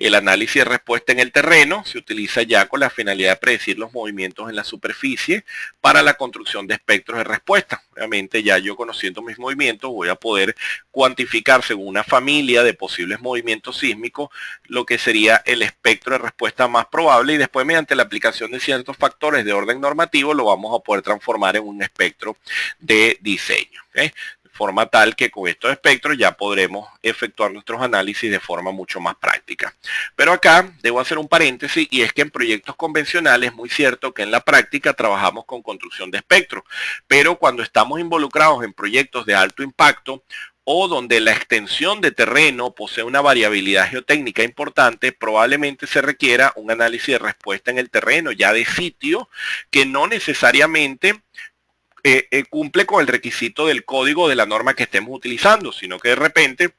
El análisis de respuesta en el terreno se utiliza ya con la finalidad de predecir los movimientos en la superficie para la construcción de espectros de respuesta. Obviamente ya yo conociendo mis movimientos voy a poder cuantificar según una familia de posibles movimientos sísmicos lo que sería el espectro de respuesta más probable y después mediante la aplicación de ciertos factores de orden normativo lo vamos a poder transformar en un espectro de diseño. ¿Okay? Forma tal que con estos espectros ya podremos efectuar nuestros análisis de forma mucho más práctica. Pero acá debo hacer un paréntesis y es que en proyectos convencionales es muy cierto que en la práctica trabajamos con construcción de espectros, pero cuando estamos involucrados en proyectos de alto impacto o donde la extensión de terreno posee una variabilidad geotécnica importante, probablemente se requiera un análisis de respuesta en el terreno ya de sitio que no necesariamente cumple con el requisito del código de la norma que estemos utilizando, sino que de repente,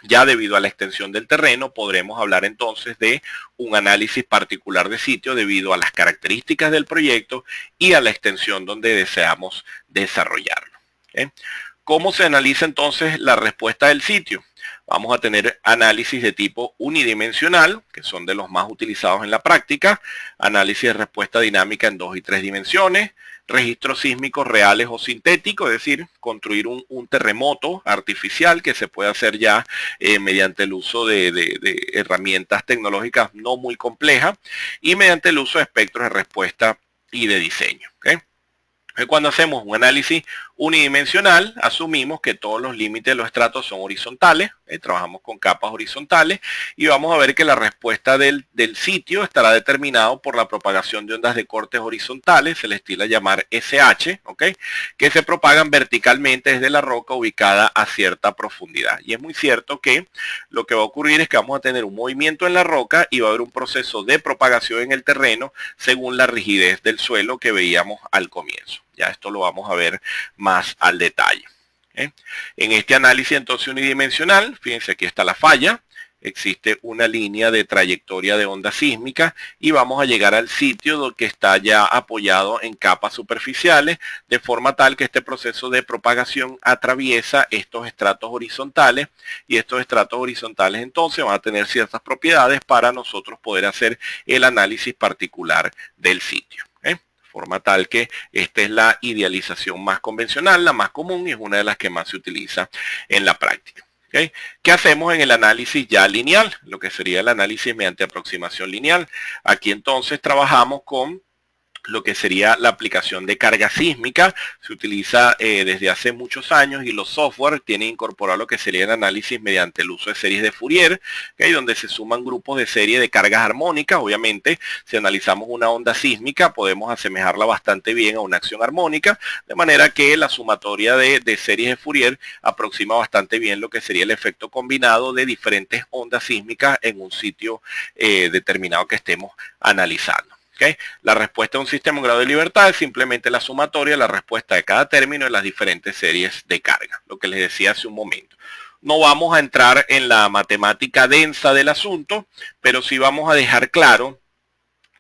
ya debido a la extensión del terreno, podremos hablar entonces de un análisis particular de sitio debido a las características del proyecto y a la extensión donde deseamos desarrollarlo. ¿Okay? ¿Cómo se analiza entonces la respuesta del sitio? Vamos a tener análisis de tipo unidimensional, que son de los más utilizados en la práctica, análisis de respuesta dinámica en 2 y 3 dimensiones, registros sísmicos reales o sintéticos, es decir, construir un terremoto artificial que se puede hacer ya mediante el uso de herramientas tecnológicas no muy complejas y mediante el uso de espectros de respuesta y de diseño. ¿Okay? Cuando hacemos un análisis unidimensional, asumimos que todos los límites de los estratos son horizontales, trabajamos con capas horizontales y vamos a ver que la respuesta del sitio estará determinado por la propagación de ondas de cortes horizontales, se les estila llamar SH, ¿okay? Que se propagan verticalmente desde la roca ubicada a cierta profundidad. Y es muy cierto que lo que va a ocurrir es que vamos a tener un movimiento en la roca y va a haber un proceso de propagación en el terreno según la rigidez del suelo que veíamos al comienzo. Ya esto lo vamos a ver más al detalle. ¿Okay? En este análisis entonces unidimensional, fíjense aquí está la falla, existe una línea de trayectoria de onda sísmica y vamos a llegar al sitio que está ya apoyado en capas superficiales, de forma tal que este proceso de propagación atraviesa estos estratos horizontales y estos estratos horizontales entonces van a tener ciertas propiedades para nosotros poder hacer el análisis particular del sitio. ¿Okay? Forma tal que esta es la idealización más convencional, la más común y es una de las que más se utiliza en la práctica. ¿Okay? ¿Qué hacemos en el análisis ya lineal? Lo que sería el análisis mediante aproximación lineal. Aquí entonces trabajamos con lo que sería la aplicación de carga sísmica, se utiliza desde hace muchos años y los software tienen incorporado lo que sería el análisis mediante el uso de series de Fourier, ¿okay? Donde se suman grupos de serie de cargas armónicas. Obviamente, si analizamos una onda sísmica, podemos asemejarla bastante bien a una acción armónica, de manera que la sumatoria de series de Fourier aproxima bastante bien lo que sería el efecto combinado de diferentes ondas sísmicas en un sitio determinado que estemos analizando. ¿Okay? La respuesta a un sistema en grado de libertad es simplemente la sumatoria de la respuesta de cada término de las diferentes series de carga, lo que les decía hace un momento. No vamos a entrar en la matemática densa del asunto, pero sí vamos a dejar claro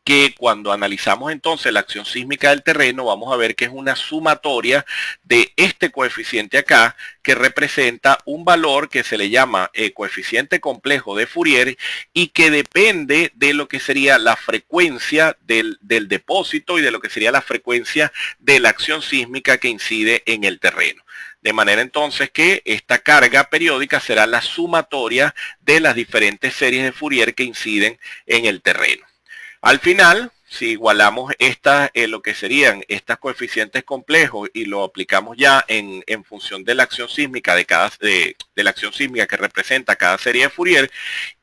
que cuando analizamos entonces la acción sísmica del terreno, vamos a ver que es una sumatoria de este coeficiente acá, que representa un valor que se le llama coeficiente complejo de Fourier y que depende de lo que sería la frecuencia del depósito y de lo que sería la frecuencia de la acción sísmica que incide en el terreno. De manera entonces que esta carga periódica será la sumatoria de las diferentes series de Fourier que inciden en el terreno. Al final, si igualamos lo que serían estos coeficientes complejos y lo aplicamos ya en función de la acción sísmica de la acción sísmica que representa cada serie de Fourier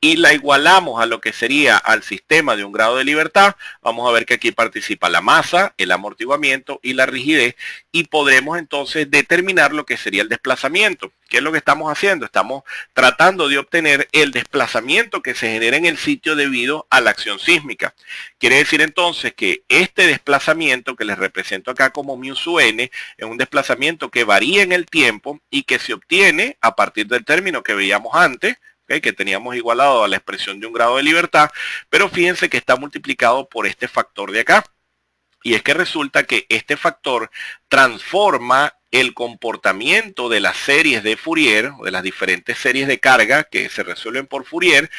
y la igualamos a lo que sería al sistema de un grado de libertad, vamos a ver que aquí participa la masa, el amortiguamiento y la rigidez y podremos entonces determinar lo que sería el desplazamiento. ¿Qué es lo que estamos haciendo? Estamos tratando de obtener el desplazamiento que se genera en el sitio debido a la acción sísmica. Quiere decir entonces que este desplazamiento que les represento acá como mu sub n es un desplazamiento que varía en el tiempo y que se obtiene a partir del término que veíamos antes, ¿okay? Que teníamos igualado a la expresión de un grado de libertad, pero fíjense que está multiplicado por este factor de acá. Y es que resulta que este factor transforma el comportamiento de las series de Fourier, o de las diferentes series de carga que se resuelven por Fourier,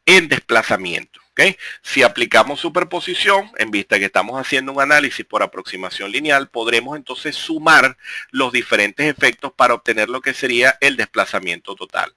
en desplazamiento. ¿Okay? Si aplicamos superposición, en vista de que estamos haciendo un análisis por aproximación lineal, podremos entonces sumar los diferentes efectos para obtener lo que sería el desplazamiento total.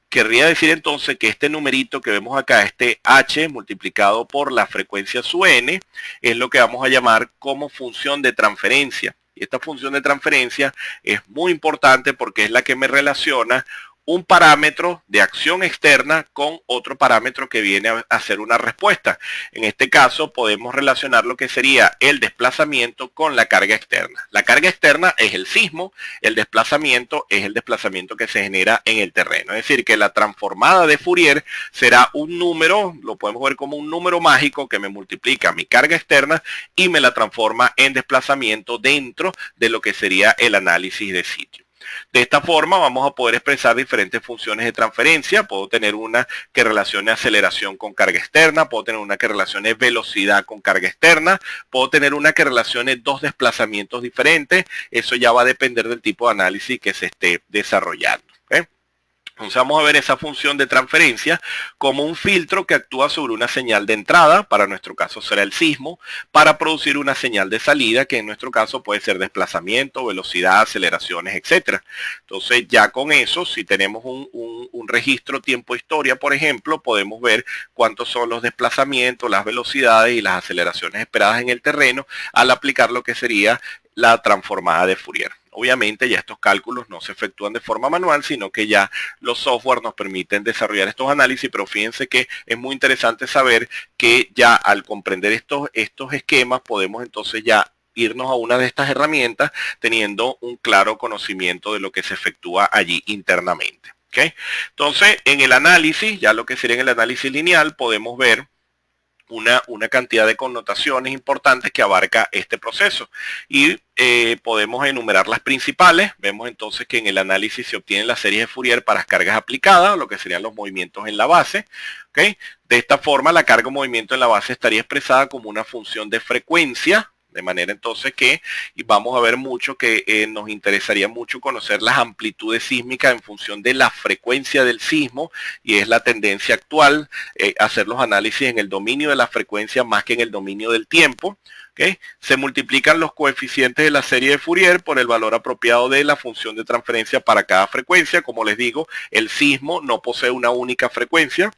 Querría decir entonces que este numerito que vemos acá, este h multiplicado por la frecuencia su n, es lo que vamos a llamar como función de transferencia. Y esta función de transferencia es muy importante porque es la que me relaciona un parámetro de acción externa con otro parámetro que viene a hacer una respuesta. En este caso podemos relacionar lo que sería el desplazamiento con la carga externa. La carga externa es el sismo, el desplazamiento es el desplazamiento que se genera en el terreno. Es decir, que la transformada de Fourier será un número, lo podemos ver como un número mágico que me multiplica mi carga externa y me la transforma en desplazamiento dentro de lo que sería el análisis de sitio. De esta forma vamos a poder expresar diferentes funciones de transferencia. Puedo tener una que relacione aceleración con carga externa, puedo tener una que relacione velocidad con carga externa, puedo tener una que relacione dos desplazamientos diferentes. Eso ya va a depender del tipo de análisis que se esté desarrollando. ¿Okay? Entonces vamos a ver esa función de transferencia como un filtro que actúa sobre una señal de entrada, para nuestro caso será el sismo, para producir una señal de salida, que en nuestro caso puede ser desplazamiento, velocidad, aceleraciones, etc. Entonces ya con eso, si tenemos un registro tiempo-historia, por ejemplo, podemos ver cuántos son los desplazamientos, las velocidades y las aceleraciones esperadas en el terreno al aplicar lo que sería la transformada de Fourier. Obviamente ya estos cálculos no se efectúan de forma manual, sino que ya los software nos permiten desarrollar estos análisis, pero fíjense que es muy interesante saber que ya al comprender estos esquemas podemos entonces ya irnos a una de estas herramientas teniendo un claro conocimiento de lo que se efectúa allí internamente. ¿Okay? Entonces, en el análisis, ya lo que sería en el análisis lineal, podemos ver una cantidad de connotaciones importantes que abarca este proceso y podemos enumerar las principales. Vemos entonces que en el análisis se obtienen las series de Fourier para las cargas aplicadas, lo que serían los movimientos en la base. ¿Okay? De esta forma la carga o movimiento en la base estaría expresada como una función de frecuencia, de manera entonces que vamos a ver mucho que nos interesaría mucho conocer las amplitudes sísmicas en función de la frecuencia del sismo, y es la tendencia actual hacer los análisis en el dominio de la frecuencia más que en el dominio del tiempo. ¿Okay? Se multiplican los coeficientes de la serie de Fourier por el valor apropiado de la función de transferencia para cada frecuencia. Como les digo, el sismo no posee una única frecuencia,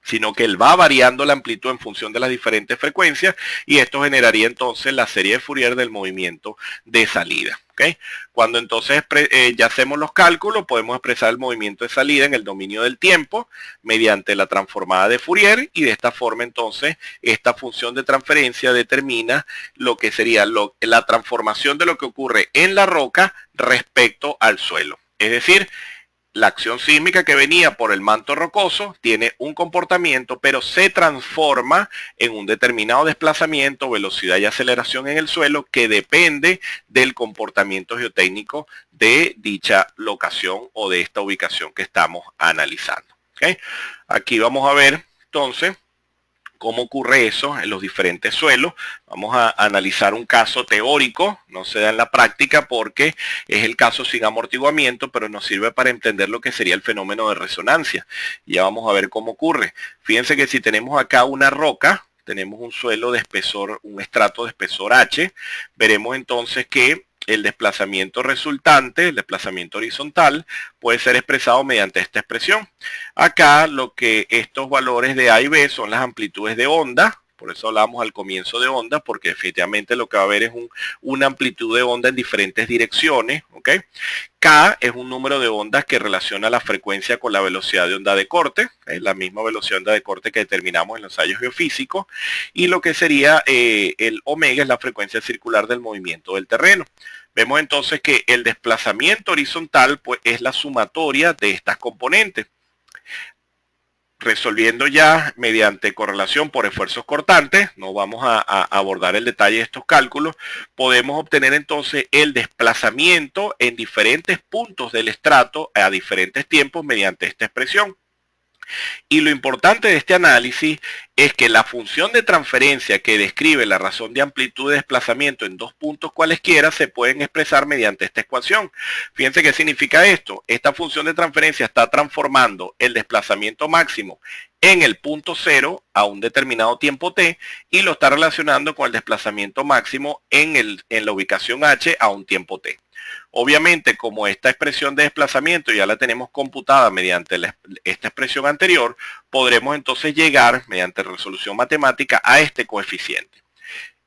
sino que él va variando la amplitud en función de las diferentes frecuencias, y esto generaría entonces la serie de Fourier del movimiento de salida. ¿Okay? Cuando entonces ya hacemos los cálculos, podemos expresar el movimiento de salida en el dominio del tiempo mediante la transformada de Fourier, y de esta forma entonces esta función de transferencia determina lo que sería la transformación de lo que ocurre en la roca respecto al suelo. Es decir, la acción sísmica que venía por el manto rocoso tiene un comportamiento, pero se transforma en un determinado desplazamiento, velocidad y aceleración en el suelo que depende del comportamiento geotécnico de dicha locación o de esta ubicación que estamos analizando. ¿Okay? Aquí vamos a ver entonces cómo ocurre eso en los diferentes suelos. Vamos a analizar un caso teórico, no se da en la práctica porque es el caso sin amortiguamiento, pero nos sirve para entender lo que sería el fenómeno de resonancia. Ya vamos a ver cómo ocurre. Fíjense que si tenemos acá una roca, tenemos un suelo de espesor, un estrato de espesor H, veremos entonces que el desplazamiento resultante, el desplazamiento horizontal, puede ser expresado mediante esta expresión. Acá lo que estos valores de A y B son las amplitudes de onda. Por eso hablamos al comienzo de onda, porque efectivamente lo que va a haber es una amplitud de onda en diferentes direcciones. ¿Okay? K es un número de ondas que relaciona la frecuencia con la velocidad de onda de corte, es la misma velocidad de onda de corte que determinamos en los ensayos geofísicos, y lo que sería el omega es la frecuencia circular del movimiento del terreno. Vemos entonces que el desplazamiento horizontal pues, es la sumatoria de estas componentes. Resolviendo ya mediante correlación por esfuerzos cortantes, no vamos a abordar el detalle de estos cálculos, podemos obtener entonces el desplazamiento en diferentes puntos del estrato a diferentes tiempos mediante esta expresión. Y lo importante de este análisis es que la función de transferencia que describe la razón de amplitud de desplazamiento en dos puntos cualesquiera se pueden expresar mediante esta ecuación. Fíjense qué significa esto. Esta función de transferencia está transformando el desplazamiento máximo en el punto cero a un determinado tiempo t y lo está relacionando con el desplazamiento máximo en la ubicación h a un tiempo t. Obviamente, como esta expresión de desplazamiento ya la tenemos computada mediante esta expresión anterior, podremos entonces llegar, mediante resolución matemática, a este coeficiente.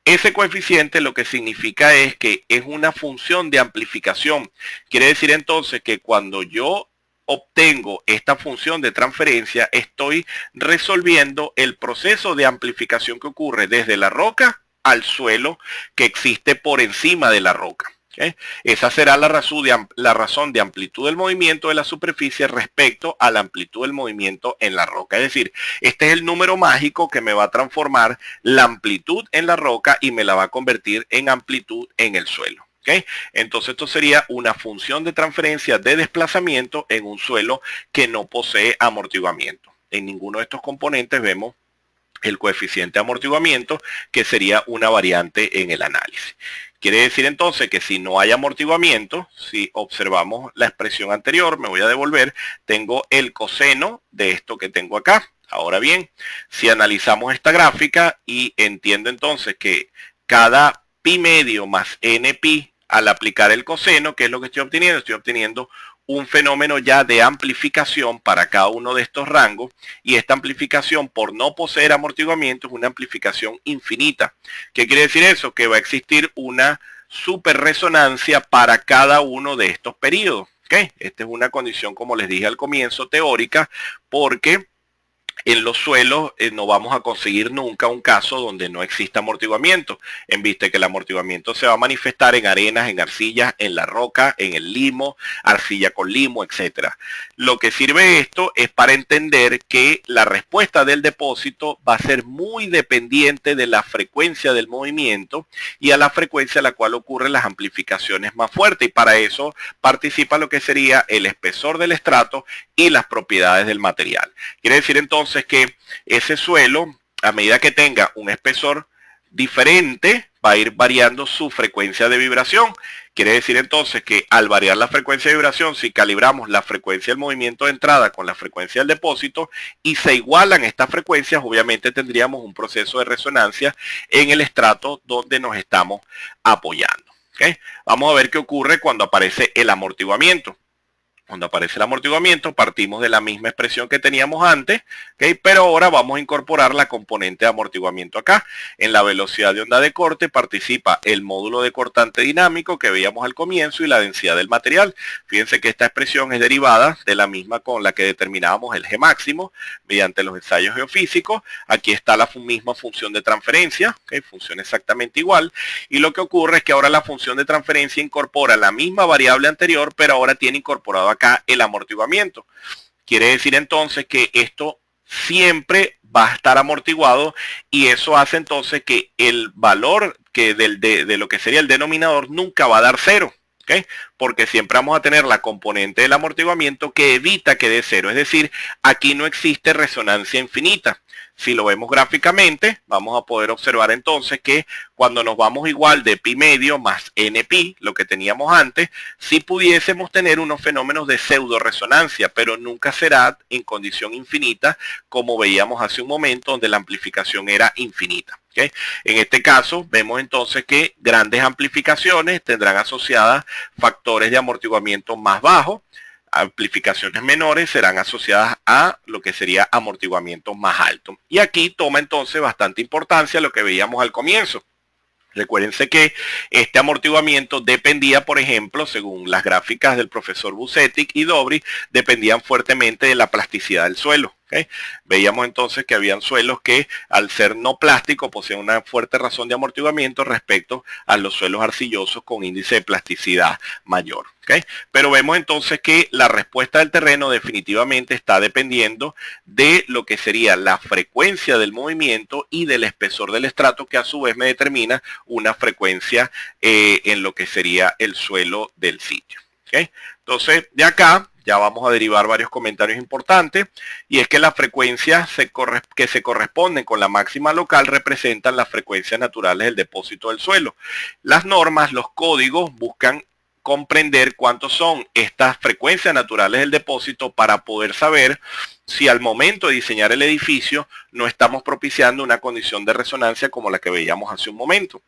Ese coeficiente lo que significa es que es una función de amplificación. Quiere decir entonces que cuando yo obtengo esta función de transferencia, estoy resolviendo el proceso de amplificación que ocurre desde la roca al suelo que existe por encima de la roca. ¿Okay? Esa será la razón de amplitud del movimiento de la superficie respecto a la amplitud del movimiento en la roca. Es decir, este es el número mágico que me va a transformar la amplitud en la roca y me la va a convertir en amplitud en el suelo. ¿Okay? Entonces esto sería una función de transferencia de desplazamiento en un suelo que no posee amortiguamiento. En ninguno de estos componentes vemos el coeficiente de amortiguamiento, que sería una variante en el análisis. Quiere decir entonces que si no hay amortiguamiento, si observamos la expresión anterior, me voy a devolver, tengo el coseno de esto que tengo acá. Ahora bien, si analizamos esta gráfica y entiendo entonces que cada pi medio más n pi al aplicar el coseno, ¿qué es lo que estoy obteniendo? Estoy obteniendo un fenómeno ya de amplificación para cada uno de estos rangos, y esta amplificación, por no poseer amortiguamiento, es una amplificación infinita. ¿Qué quiere decir eso? Que va a existir una superresonancia para cada uno de estos periodos. ¿Okay? Esta es una condición, como les dije al comienzo, teórica, porque en los suelos no vamos a conseguir nunca un caso donde no exista amortiguamiento, en vista que el amortiguamiento se va a manifestar en arenas, en arcillas, en la roca, en el limo, arcilla con limo, etc. Lo que sirve esto es para entender que la respuesta del depósito va a ser muy dependiente de la frecuencia del movimiento y a la frecuencia a la cual ocurren las amplificaciones más fuertes, y para eso participa lo que sería el espesor del estrato y las propiedades del material. Quiere decir entonces que ese suelo, a medida que tenga un espesor diferente, va a ir variando su frecuencia de vibración. Quiere decir entonces que al variar la frecuencia de vibración, si calibramos la frecuencia del movimiento de entrada con la frecuencia del depósito y se igualan estas frecuencias, obviamente tendríamos un proceso de resonancia en el estrato donde nos estamos apoyando. ¿Okay? Vamos a ver qué ocurre cuando aparece el amortiguamiento. Cuando aparece el amortiguamiento, partimos de la misma expresión que teníamos antes, ¿okay? Pero ahora vamos a incorporar la componente de amortiguamiento acá. En la velocidad de onda de corte participa el módulo de cortante dinámico que veíamos al comienzo y la densidad del material. Fíjense que esta expresión es derivada de la misma con la que determinábamos el G máximo mediante los ensayos geofísicos. Aquí está la misma función de transferencia, ¿okay? Funciona exactamente igual. Y lo que ocurre es que ahora la función de transferencia incorpora la misma variable anterior, pero ahora tiene incorporado acá el amortiguamiento. Quiere decir entonces que esto siempre va a estar amortiguado, y eso hace entonces que el valor que de lo que sería el denominador nunca va a dar cero. ¿Okay? Porque siempre vamos a tener la componente del amortiguamiento que evita que dé cero. Es decir, aquí no existe resonancia infinita. Si lo vemos gráficamente, vamos a poder observar entonces que cuando nos vamos igual de pi medio más n pi, lo que teníamos antes, sí pudiésemos tener unos fenómenos de pseudo resonancia, pero nunca será en condición infinita como veíamos hace un momento, donde la amplificación era infinita. ¿Okay? En este caso vemos entonces que grandes amplificaciones tendrán asociadas factores de amortiguamiento más bajos, amplificaciones menores serán asociadas a lo que sería amortiguamiento más alto. Y aquí toma entonces bastante importancia lo que veíamos al comienzo. Recuérdense que este amortiguamiento dependía, por ejemplo, según las gráficas del profesor Busetic y Dobry, dependían fuertemente de la plasticidad del suelo. ¿Okay? Veíamos entonces que habían suelos que, al ser no plásticos, poseen una fuerte razón de amortiguamiento respecto a los suelos arcillosos con índice de plasticidad mayor. ¿Okay? Pero vemos entonces que la respuesta del terreno definitivamente está dependiendo de lo que sería la frecuencia del movimiento y del espesor del estrato, que a su vez me determina una frecuencia en lo que sería el suelo del sitio. ¿Ok? Entonces, de acá ya vamos a derivar varios comentarios importantes, y es que las frecuencias que se corresponden con la máxima local representan las frecuencias naturales del depósito del suelo. Las normas, los códigos buscan comprender cuántos son estas frecuencias naturales del depósito para poder saber si al momento de diseñar el edificio no estamos propiciando una condición de resonancia como la que veíamos hace un momento.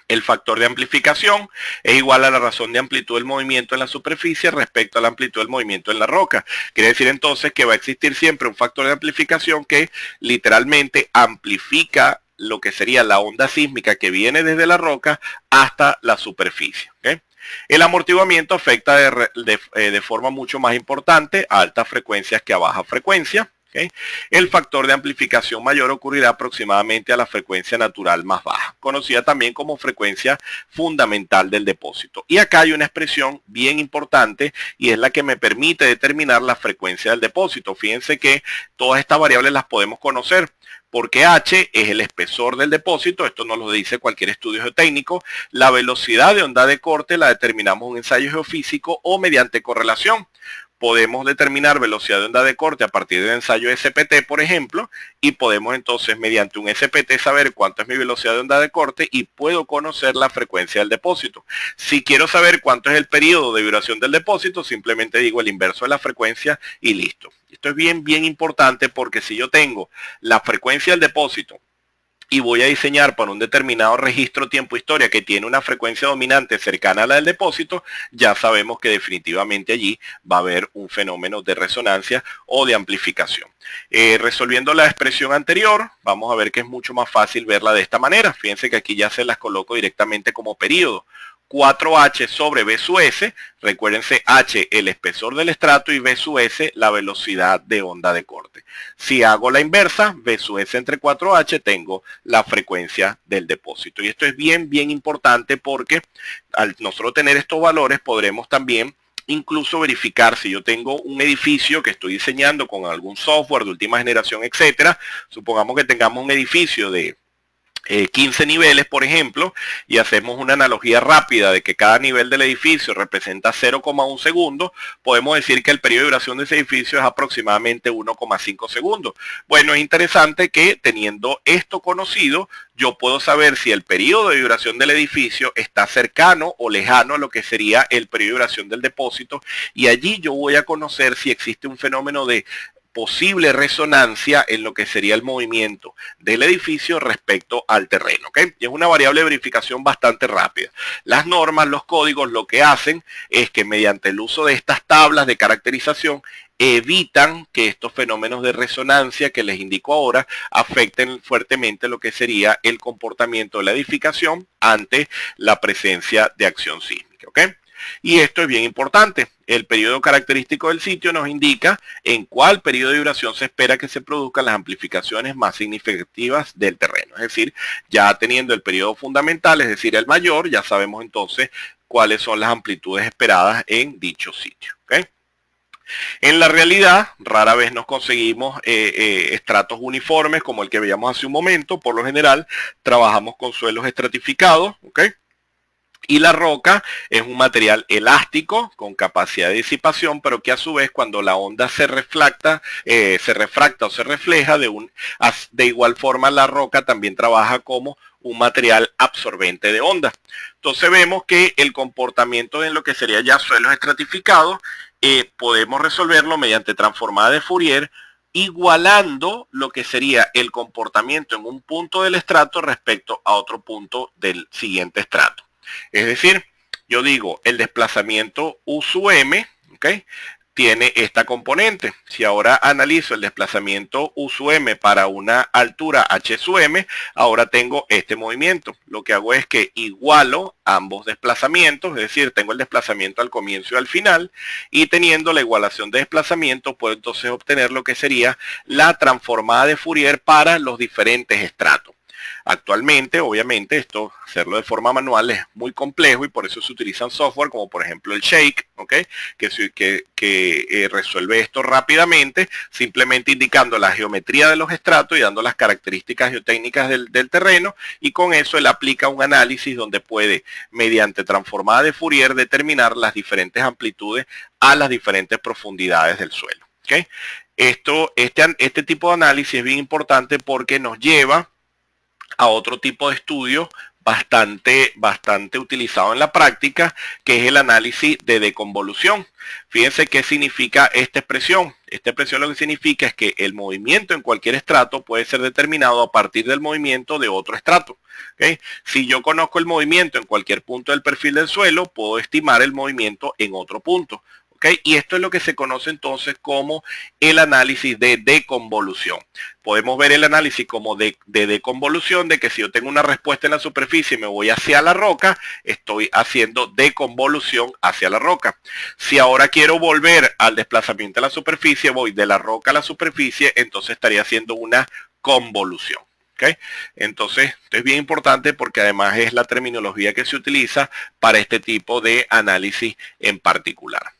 El factor de amplificación es igual a la razón de amplitud del movimiento en la superficie respecto a la amplitud del movimiento en la roca. Quiere decir entonces que va a existir siempre un factor de amplificación que literalmente amplifica lo que sería la onda sísmica que viene desde la roca hasta la superficie. ¿Okay? El amortiguamiento afecta de forma mucho más importante a altas frecuencias que a baja frecuencia. ¿Okay? El factor de amplificación mayor ocurrirá aproximadamente a la frecuencia natural más baja, conocida también como frecuencia fundamental del depósito. Y acá hay una expresión bien importante y es la que me permite determinar la frecuencia del depósito. Fíjense que todas estas variables las podemos conocer, porque H es el espesor del depósito, esto nos lo dice cualquier estudio geotécnico. La velocidad de onda de corte la determinamos en un ensayo geofísico o mediante correlación. Podemos determinar velocidad de onda de corte a partir del ensayo SPT, por ejemplo, y podemos entonces mediante un SPT saber cuánto es mi velocidad de onda de corte y puedo conocer la frecuencia del depósito. Si quiero saber cuánto es el periodo de vibración del depósito, simplemente digo el inverso de la frecuencia y listo. Esto es bien importante, porque si yo tengo la frecuencia del depósito y voy a diseñar para un determinado registro tiempo-historia que tiene una frecuencia dominante cercana a la del depósito, ya sabemos que definitivamente allí va a haber un fenómeno de resonancia o de amplificación. Resolviendo la expresión anterior, vamos a ver que es mucho más fácil verla de esta manera. Fíjense que aquí ya se las coloco directamente como periodo. 4H sobre B sub S, recuérdense H el espesor del estrato y B sub S la velocidad de onda de corte. Si hago la inversa, B sub S entre 4H, tengo la frecuencia del depósito. Y esto es bien importante, porque al nosotros tener estos valores podremos también incluso verificar si yo tengo un edificio que estoy diseñando con algún software de última generación, etcétera. Supongamos que tengamos un edificio de 15 niveles, por ejemplo, y hacemos una analogía rápida de que cada nivel del edificio representa 0,1 segundos, podemos decir que el periodo de duración de ese edificio es aproximadamente 1,5 segundos. Bueno, es interesante que teniendo esto conocido, yo puedo saber si el periodo de duración del edificio está cercano o lejano a lo que sería el periodo de duración del depósito, y allí yo voy a conocer si existe un fenómeno de posible resonancia en lo que sería el movimiento del edificio respecto al terreno. ¿Okay? Y es una variable de verificación bastante rápida. Las normas, los códigos, lo que hacen es que mediante el uso de estas tablas de caracterización evitan que estos fenómenos de resonancia que les indico ahora afecten fuertemente lo que sería el comportamiento de la edificación ante la presencia de acción sísmica. ¿Okay? Y esto es bien importante. El periodo característico del sitio nos indica en cuál periodo de duración se espera que se produzcan las amplificaciones más significativas del terreno. Es decir, ya teniendo el periodo fundamental, es decir, el mayor, ya sabemos entonces cuáles son las amplitudes esperadas en dicho sitio. ¿Okay? En la realidad, rara vez nos conseguimos estratos uniformes como el que veíamos hace un momento. Por lo general, trabajamos con suelos estratificados, ¿ok? Y la roca es un material elástico con capacidad de disipación, pero que a su vez cuando la onda se refracta o se refleja, de igual forma la roca también trabaja como un material absorbente de onda. Entonces vemos que el comportamiento en lo que sería ya suelos estratificados podemos resolverlo mediante transformada de Fourier, igualando lo que sería el comportamiento en un punto del estrato respecto a otro punto del siguiente estrato. Es decir, yo digo el desplazamiento U sub M, ¿okay? Tiene esta componente. Si ahora analizo el desplazamiento U sub M para una altura H sub M, ahora tengo este movimiento. Lo que hago es que igualo ambos desplazamientos, es decir, tengo el desplazamiento al comienzo y al final, y teniendo la igualación de desplazamiento, puedo entonces obtener lo que sería la transformada de Fourier para los diferentes estratos. Actualmente, obviamente, esto hacerlo de forma manual es muy complejo y por eso se utilizan software como por ejemplo el Shake, ¿ok? que resuelve esto rápidamente, simplemente indicando la geometría de los estratos y dando las características geotécnicas del terreno, y con eso él aplica un análisis donde puede, mediante transformada de Fourier, determinar las diferentes amplitudes a las diferentes profundidades del suelo. ¿Okay? Este tipo de análisis es bien importante porque nos lleva a otro tipo de estudio bastante utilizado en la práctica, que es el análisis de deconvolución. Fíjense qué significa esta expresión. Esta expresión lo que significa es que el movimiento en cualquier estrato puede ser determinado a partir del movimiento de otro estrato. ¿Okay? Si yo conozco el movimiento en cualquier punto del perfil del suelo, puedo estimar el movimiento en otro punto. ¿Okay? Y esto es lo que se conoce entonces como el análisis de deconvolución. Podemos ver el análisis como de deconvolución, de que si yo tengo una respuesta en la superficie y me voy hacia la roca, estoy haciendo deconvolución hacia la roca. Si ahora quiero volver al desplazamiento de la superficie, voy de la roca a la superficie, entonces estaría haciendo una convolución. ¿Okay? Entonces, esto es bien importante porque además es la terminología que se utiliza para este tipo de análisis en particular.